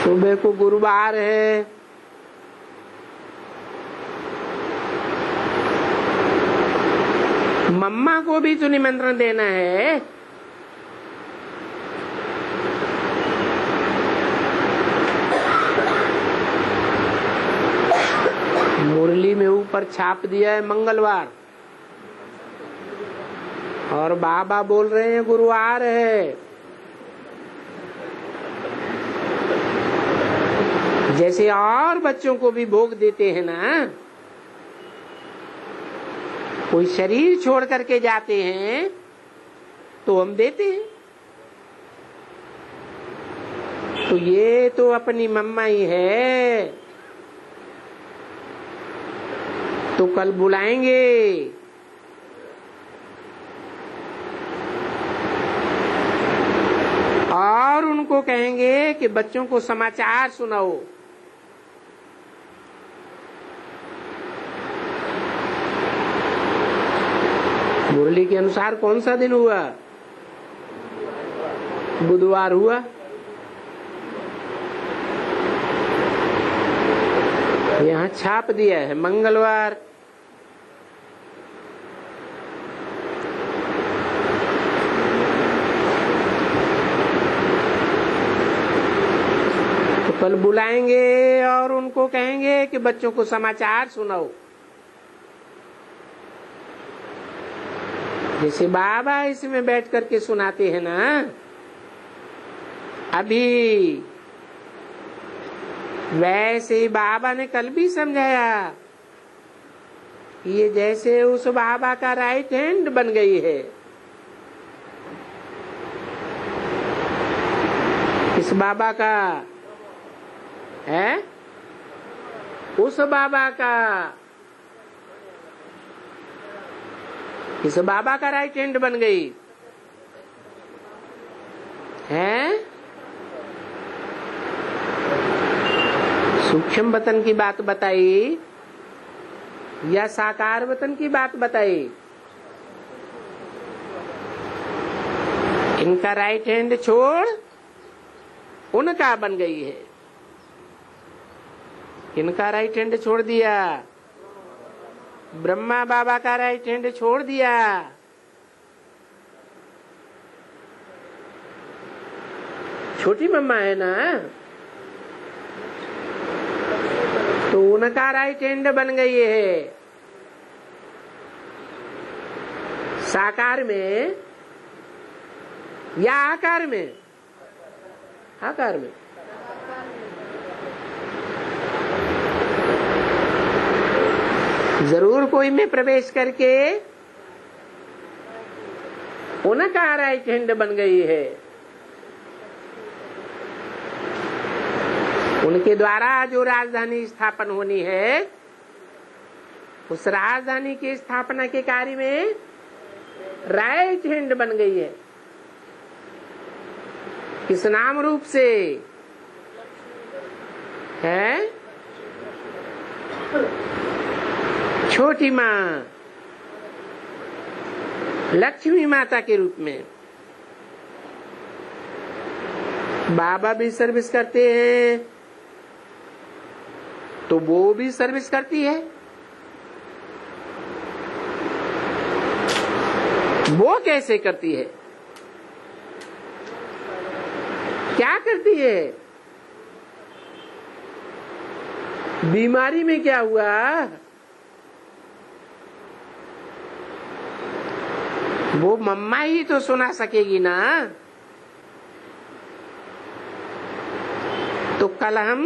सुबह को गुरुवार है, मम्मा को भी तो निमंत्रण देना है। मुरली में ऊपर छाप दिया है मंगलवार, और बाबा बोल रहे हैं गुरुवार है। जैसे और बच्चों को भी भोग देते हैं ना, कोई शरीर छोड़ करके जाते हैं तो हम देते हैं। तो ये तो अपनी मम्मा ही है, तो कल बुलाएंगे। और उनको कहेंगे कि बच्चों को समाचार सुनाओ। मुरली के अनुसार कौन सा दिन हुआ? बुधवार हुआ। यहाँ छाप दिया है मंगलवार। तो कल बुलाएंगे और उनको कहेंगे कि बच्चों को समाचार सुनाओ। जैसे बाबा इसमें बैठ करके सुनाते हैं ना, अभी वैसे ही बाबा ने कल भी समझाया। ये जैसे उस बाबा का राइट हैंड बन गई है। किस बाबा का है? उस बाबा का। इस बाबा का राइट हैंड बन गई है। सूक्ष्म वतन की बात बताई या साकार वतन की बात बताई? इनका राइट हैंड छोड़ उनका बन गई है। इनका राइट हैंड छोड़ दिया, ब्रह्मा बाबा का राइट हैंड छोड़ दिया। छोटी मम्मा है ना, तो उनका राइट हैंड बन गई है। साकार में या आकार में? आकार में। जरूर कोई में प्रवेश करके उनका राइट हैंड बन गई है। उनके द्वारा जो राजधानी स्थापन होनी है, उस राजधानी की स्थापना के कार्य में राइट हैंड बन गई है। किस नाम रूप से है? छोटी माँ, लक्ष्मी माता के रूप में। बाबा भी सर्विस करते हैं तो वो भी सर्विस करती है। वो कैसे करती है? क्या करती है? बीमारी में क्या हुआ? वो मम्मा ही तो सुना सकेगी ना। तो कल हम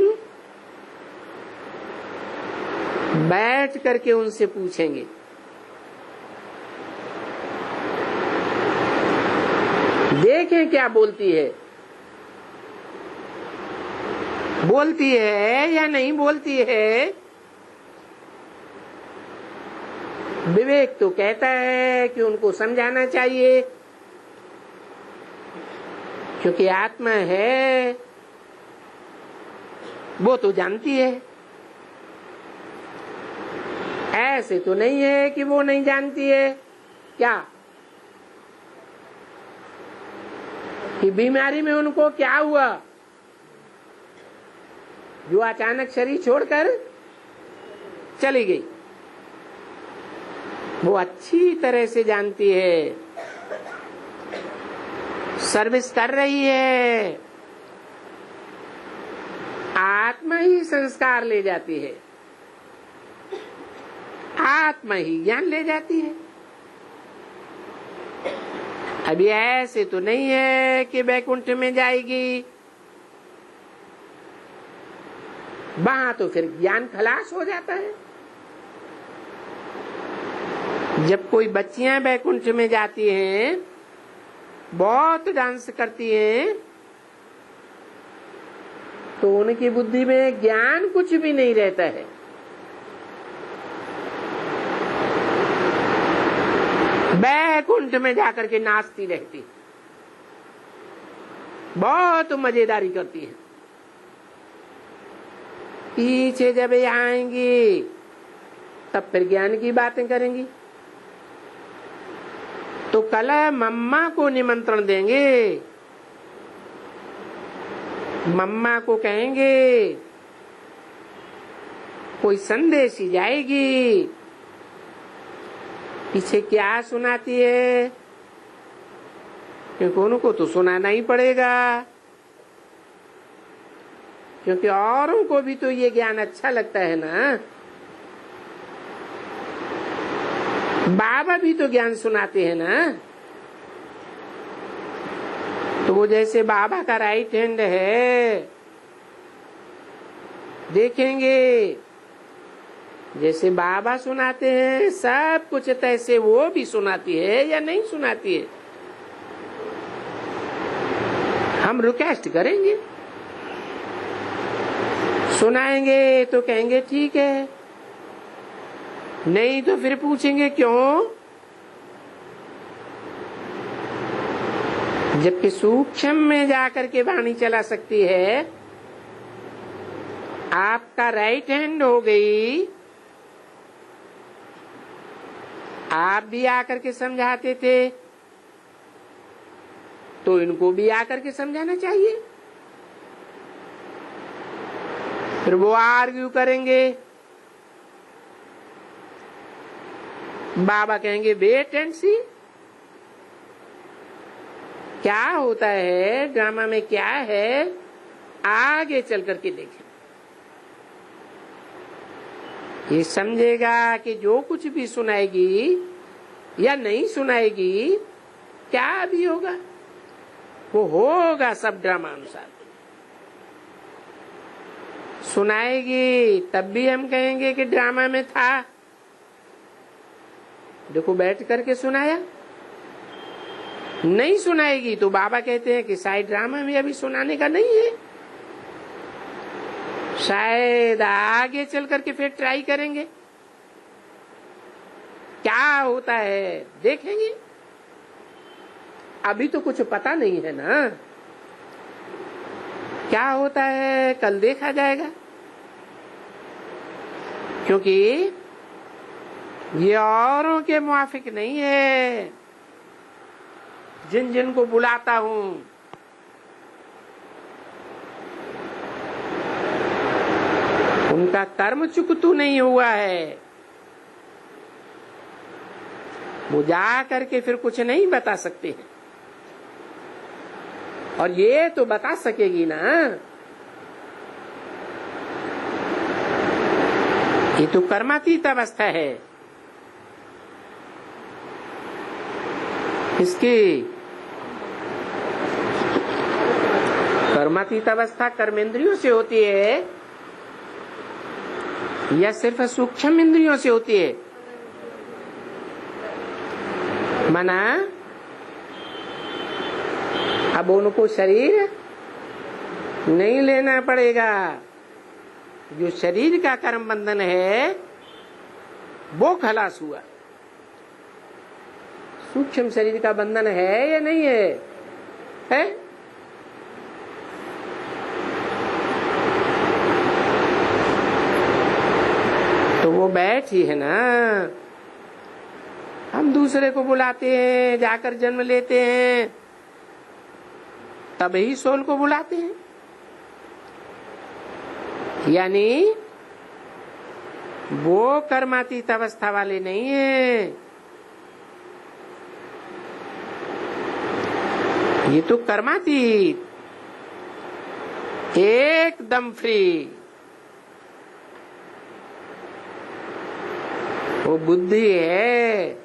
बैठ करके उनसे पूछेंगे। देखें क्या बोलती है। बोलती है या नहीं बोलती है? विवेक तो कहता है कि उनको समझाना चाहिए, क्योंकि आत्मा है, वो तो जानती है। ऐसे तो नहीं है कि वो नहीं जानती है। क्या कि बीमारी में उनको क्या हुआ? जो अचानक शरीर छोड़कर चली गई, वो अच्छी तरह से जानती है, सर्विस कर रही है। आत्मा ही संस्कार ले जाती है, आत्मा ही ज्ञान ले जाती है। अभी ऐसे तो नहीं है कि वैकुंठ में जाएगी, वहां तो फिर ज्ञान खलास हो जाता है। जब कोई बच्चियां वैकुंठ में जाती हैं, बहुत डांस करती हैं, तो उनकी बुद्धि में ज्ञान कुछ भी नहीं रहता है। वैकुंठ में जाकर के नाचती रहती, बहुत मजेदारी करती है। पीछे जब ये आएंगी तब फिर ज्ञान की बातें करेंगी। तो कल मम्मा को निमंत्रण देंगे, मम्मा को कहेंगे, कोई संदेश ही जाएगी, पीछे क्या सुनाती है, क्योंकि उनको तो सुनाना ही पड़ेगा, क्योंकि औरों को भी तो ये ज्ञान अच्छा लगता है ना। बाबा भी तो ज्ञान सुनाते हैं ना। तो वो जैसे बाबा का राइट हैंड है, देखेंगे जैसे बाबा सुनाते हैं सब कुछ, तैसे वो भी सुनाती है या नहीं सुनाती है। हम रिक्वेस्ट करेंगे, सुनाएंगे तो कहेंगे ठीक है, नहीं तो फिर पूछेंगे क्यों। जबकि सूक्ष्म में जाकर के वाणी चला सकती है, आपका राइट हैंड हो गई, आप भी आकर के समझाते थे, तो इनको भी आकर के समझाना चाहिए। फिर वो आर्ग्यू करेंगे, बाबा कहेंगे वेट एंड सी, क्या होता है ड्रामा में, क्या है आगे चल करके देखें। ये समझेगा कि जो कुछ भी सुनाएगी या नहीं सुनाएगी, क्या भी होगा वो होगा सब ड्रामा अनुसार। सुनाएगी तब भी हम कहेंगे कि ड्रामा में था, देखो बैठ करके सुनाया। नहीं सुनाएगी तो बाबा कहते हैं कि शायद ड्रामा में अभी सुनाने का नहीं है, शायद आगे चल करके फिर ट्राई करेंगे, क्या होता है देखेंगे। अभी तो कुछ पता नहीं है ना, क्या होता है कल देखा जाएगा। क्योंकि ये औरों के मुआफिक नहीं है। जिन जिन को बुलाता हूं उनका कर्म चुकतू नहीं हुआ है, वो जा करके फिर कुछ नहीं बता सकते हैं। और ये तो बता सकेगी ना, ये तो कर्मातीत अवस्था है। इसकी कर्मातीत अवस्था कर्मेंद्रियों से होती है या सिर्फ सूक्ष्म इंद्रियों से होती है। मना अब उनको शरीर नहीं लेना पड़ेगा, जो शरीर का कर्म बंधन है वो खलास हुआ। सूक्ष्म शरीर का बंधन है या नहीं है, है? तो वो बैठ ही है ना। हम दूसरे को बुलाते हैं, जाकर जन्म लेते हैं, तब ही सोल को बुलाते हैं। यानी वो कर्मातीत अवस्था वाले नहीं है, ये तो कर्मातीत, एकदम फ्री। वो बुद्धि है